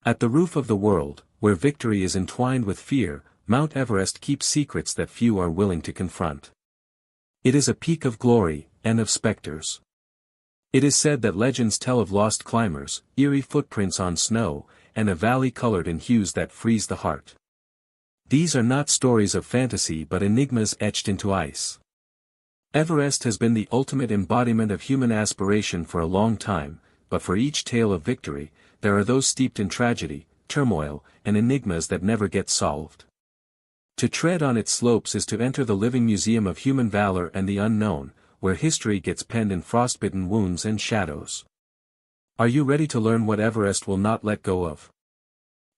At the roof of the world, where victory is entwined with fear, Mount Everest keeps secrets that few are willing to confront. It is a peak of glory, and of specters. It is said that legends tell of lost climbers, eerie footprints on snow, and a valley colored in hues that freeze the heart. These are not stories of fantasy but enigmas etched into ice. Everest has been the ultimate embodiment of human aspiration for a long time, but for each tale of victory, there are those steeped in tragedy, turmoil, and enigmas that never get solved. To tread on its slopes is to enter the living museum of human valor and the unknown, where history gets penned in frostbitten wounds and shadows. Are you ready to learn what Everest will not let go of?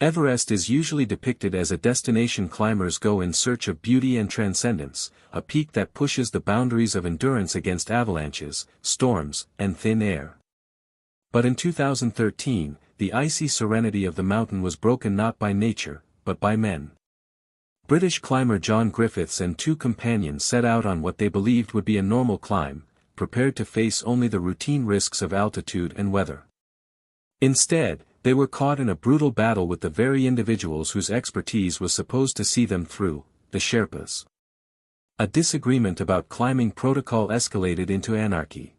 Everest is usually depicted as a destination climbers go in search of beauty and transcendence, a peak that pushes the boundaries of endurance against avalanches, storms, and thin air. But in 2013, the icy serenity of the mountain was broken not by nature, but by men. British climber John Griffiths and two companions set out on what they believed would be a normal climb, prepared to face only the routine risks of altitude and weather. Instead, they were caught in a brutal battle with the very individuals whose expertise was supposed to see them through, the Sherpas. A disagreement about climbing protocol escalated into anarchy.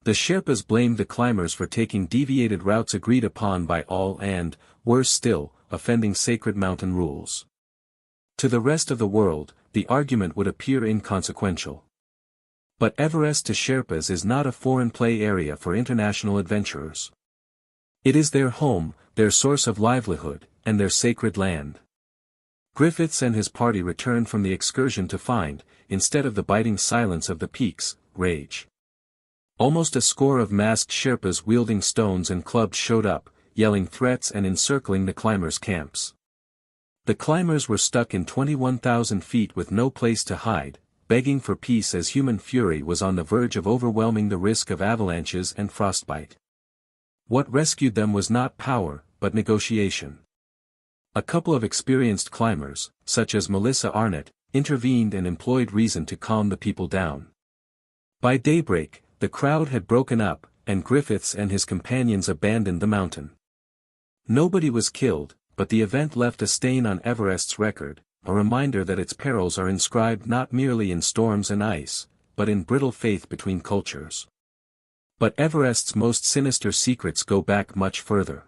The Sherpas blamed the climbers for taking deviated routes agreed upon by all and, worse still, offending sacred mountain rules. To the rest of the world, the argument would appear inconsequential. But Everest to Sherpas is not a foreign play area for international adventurers. It is their home, their source of livelihood, and their sacred land. Griffiths and his party returned from the excursion to find, instead of the biting silence of the peaks, rage. Almost a score of masked Sherpas wielding stones and clubs showed up, yelling threats and encircling the climbers' camps. The climbers were stuck in 21,000 feet with no place to hide, begging for peace as human fury was on the verge of overwhelming the risk of avalanches and frostbite. What rescued them was not power, but negotiation. A couple of experienced climbers, such as Melissa Arnott, intervened and employed reason to calm the people down. By daybreak, the crowd had broken up, and Griffiths and his companions abandoned the mountain. Nobody was killed, but the event left a stain on Everest's record, a reminder that its perils are inscribed not merely in storms and ice, but in brittle faith between cultures. But Everest's most sinister secrets go back much further.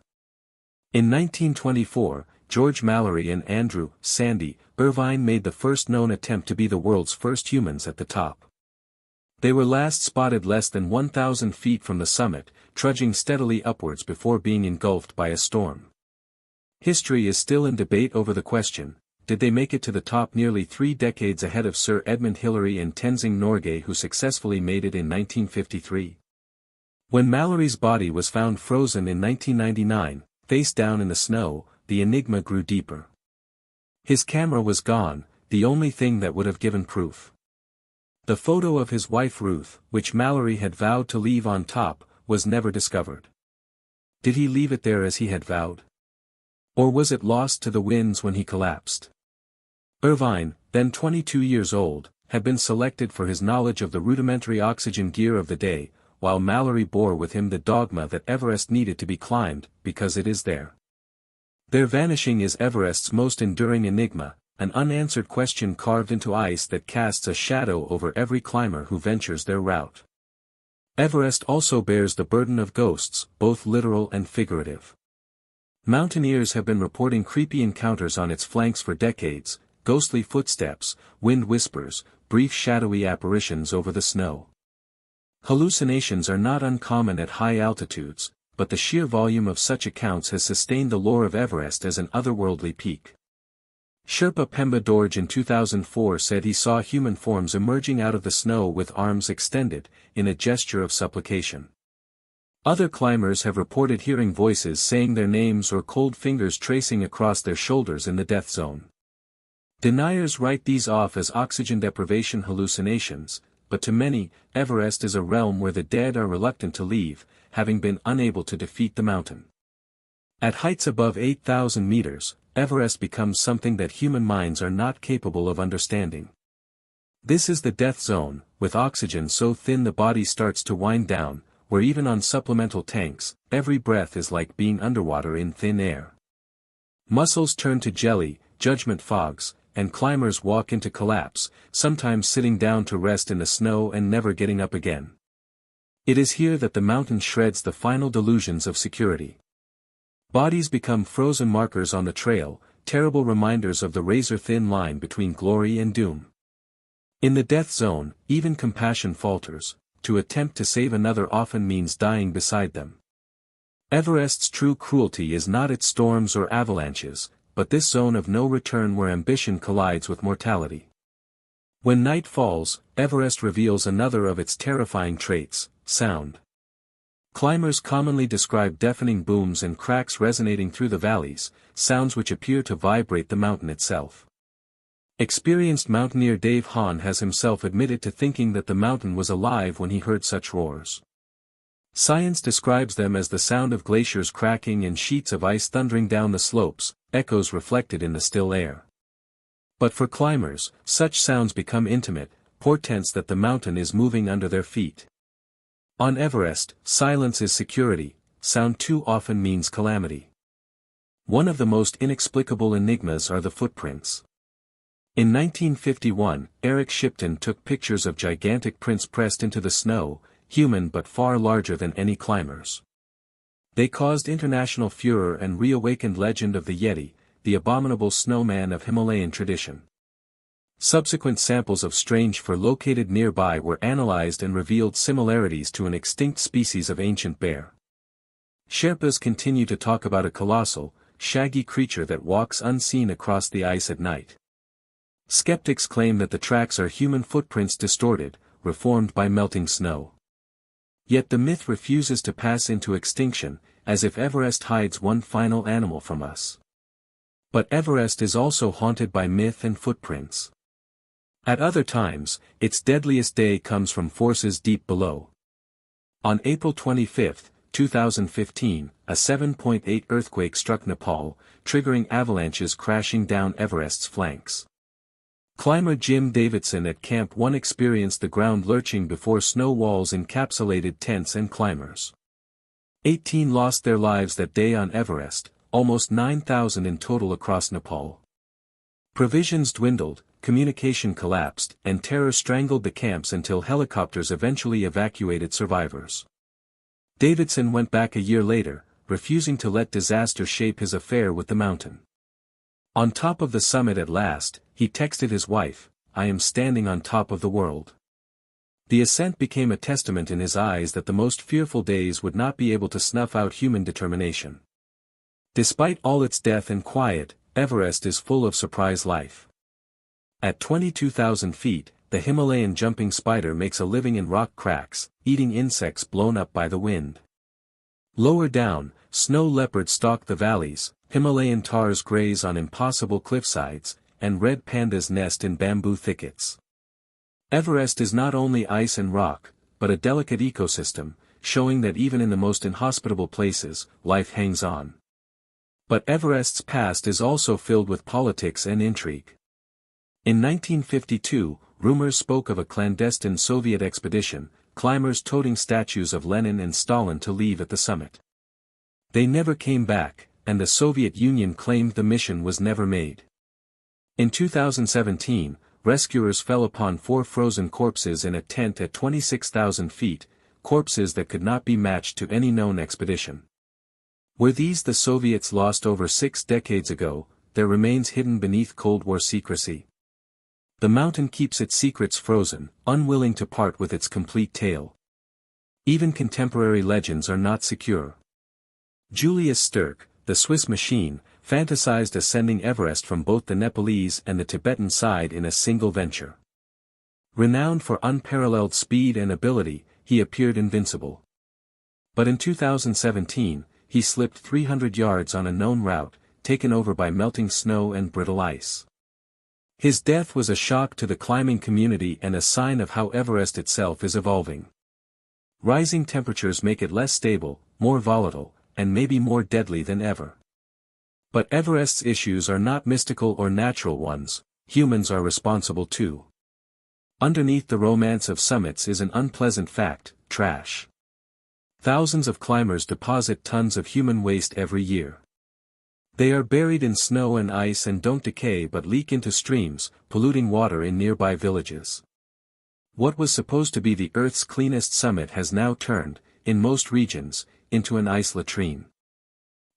In 1924, George Mallory and Andrew "Sandy" Irvine made the first known attempt to be the world's first humans at the top. They were last spotted less than 1,000 feet from the summit, trudging steadily upwards before being engulfed by a storm. History is still in debate over the question: did they make it to the top nearly 3 decades ahead of Sir Edmund Hillary and Tenzing Norgay, who successfully made it in 1953? When Mallory's body was found frozen in 1999, face down in the snow, the enigma grew deeper. His camera was gone, the only thing that would have given proof. The photo of his wife Ruth, which Mallory had vowed to leave on top, was never discovered. Did he leave it there as he had vowed? Or was it lost to the winds when he collapsed? Irvine, then 22 years old, had been selected for his knowledge of the rudimentary oxygen gear of the day, while Mallory bore with him the dogma that Everest needed to be climbed, because it is there. Their vanishing is Everest's most enduring enigma, an unanswered question carved into ice that casts a shadow over every climber who ventures their route. Everest also bears the burden of ghosts, both literal and figurative. Mountaineers have been reporting creepy encounters on its flanks for decades, ghostly footsteps, wind whispers, brief shadowy apparitions over the snow. Hallucinations are not uncommon at high altitudes, but the sheer volume of such accounts has sustained the lore of Everest as an otherworldly peak. Sherpa Pemba Dorje in 2004 said he saw human forms emerging out of the snow with arms extended, in a gesture of supplication. Other climbers have reported hearing voices saying their names or cold fingers tracing across their shoulders in the death zone. Deniers write these off as oxygen deprivation hallucinations, but to many, Everest is a realm where the dead are reluctant to leave, having been unable to defeat the mountain. At heights above 8,000 meters, Everest becomes something that human minds are not capable of understanding. This is the death zone, with oxygen so thin the body starts to wind down, where even on supplemental tanks, every breath is like being underwater in thin air. Muscles turn to jelly, judgment fogs, and climbers walk into collapse, sometimes sitting down to rest in the snow and never getting up again. It is here that the mountain shreds the final delusions of security. Bodies become frozen markers on the trail, terrible reminders of the razor-thin line between glory and doom. In the death zone, even compassion falters. To attempt to save another often means dying beside them. Everest's true cruelty is not its storms or avalanches, but this zone of no return where ambition collides with mortality. When night falls, Everest reveals another of its terrifying traits, sound. Climbers commonly describe deafening booms and cracks resonating through the valleys, sounds which appear to vibrate the mountain itself. Experienced mountaineer Dave Hahn has himself admitted to thinking that the mountain was alive when he heard such roars. Science describes them as the sound of glaciers cracking and sheets of ice thundering down the slopes, echoes reflected in the still air. But for climbers, such sounds become intimate, portents that the mountain is moving under their feet. On Everest, silence is security, sound too often means calamity. One of the most inexplicable enigmas are the footprints. In 1951, Eric Shipton took pictures of gigantic prints pressed into the snow, human but far larger than any climbers. They caused international furor and reawakened legend of the Yeti, the abominable snowman of Himalayan tradition. Subsequent samples of strange fur located nearby were analyzed and revealed similarities to an extinct species of ancient bear. Sherpas continue to talk about a colossal, shaggy creature that walks unseen across the ice at night. Skeptics claim that the tracks are human footprints distorted, reformed by melting snow. Yet the myth refuses to pass into extinction, as if Everest hides one final animal from us. But Everest is also haunted by myth and footprints. At other times, its deadliest day comes from forces deep below. On April 25, 2015, a 7.8 earthquake struck Nepal, triggering avalanches crashing down Everest's flanks. Climber Jim Davidson at Camp 1 experienced the ground lurching before snow walls encapsulated tents and climbers. 18 lost their lives that day on Everest, almost 9,000 in total across Nepal. Provisions dwindled, communication collapsed, and terror strangled the camps until helicopters eventually evacuated survivors. Davidson went back a year later, refusing to let disaster shape his affair with the mountain. On top of the summit at last, he texted his wife, "I am standing on top of the world." The ascent became a testament in his eyes that the most fearful days would not be able to snuff out human determination. Despite all its death and quiet, Everest is full of surprise life. At 22,000 feet, the Himalayan jumping spider makes a living in rock cracks, eating insects blown up by the wind. Lower down, snow leopards stalk the valleys, Himalayan taurs graze on impossible cliffsides, and red pandas nest in bamboo thickets. Everest is not only ice and rock, but a delicate ecosystem, showing that even in the most inhospitable places, life hangs on. But Everest's past is also filled with politics and intrigue. In 1952, rumors spoke of a clandestine Soviet expedition, climbers toting statues of Lenin and Stalin to leave at the summit. They never came back, and the Soviet Union claimed the mission was never made. In 2017, rescuers fell upon 4 frozen corpses in a tent at 26,000 feet, corpses that could not be matched to any known expedition. Were these the Soviets lost over 6 decades ago, their remains hidden beneath Cold War secrecy? The mountain keeps its secrets frozen, unwilling to part with its complete tale. Even contemporary legends are not secure. Julius Sturck, the Swiss machine, fantasized ascending Everest from both the Nepalese and the Tibetan side in a single venture. Renowned for unparalleled speed and ability, he appeared invincible. But in 2017, he slipped 300 yards on a known route, taken over by melting snow and brittle ice. His death was a shock to the climbing community and a sign of how Everest itself is evolving. Rising temperatures make it less stable, more volatile, and maybe more deadly than ever. But Everest's issues are not mystical or natural ones, humans are responsible too. Underneath the romance of summits is an unpleasant fact: trash. Thousands of climbers deposit tons of human waste every year. They are buried in snow and ice and don't decay but leak into streams, polluting water in nearby villages. What was supposed to be the Earth's cleanest summit has now turned, in most regions, into an ice latrine.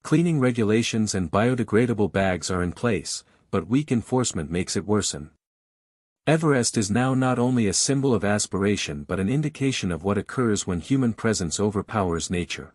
Cleaning regulations and biodegradable bags are in place, but weak enforcement makes it worsen. Everest is now not only a symbol of aspiration but an indication of what occurs when human presence overpowers nature.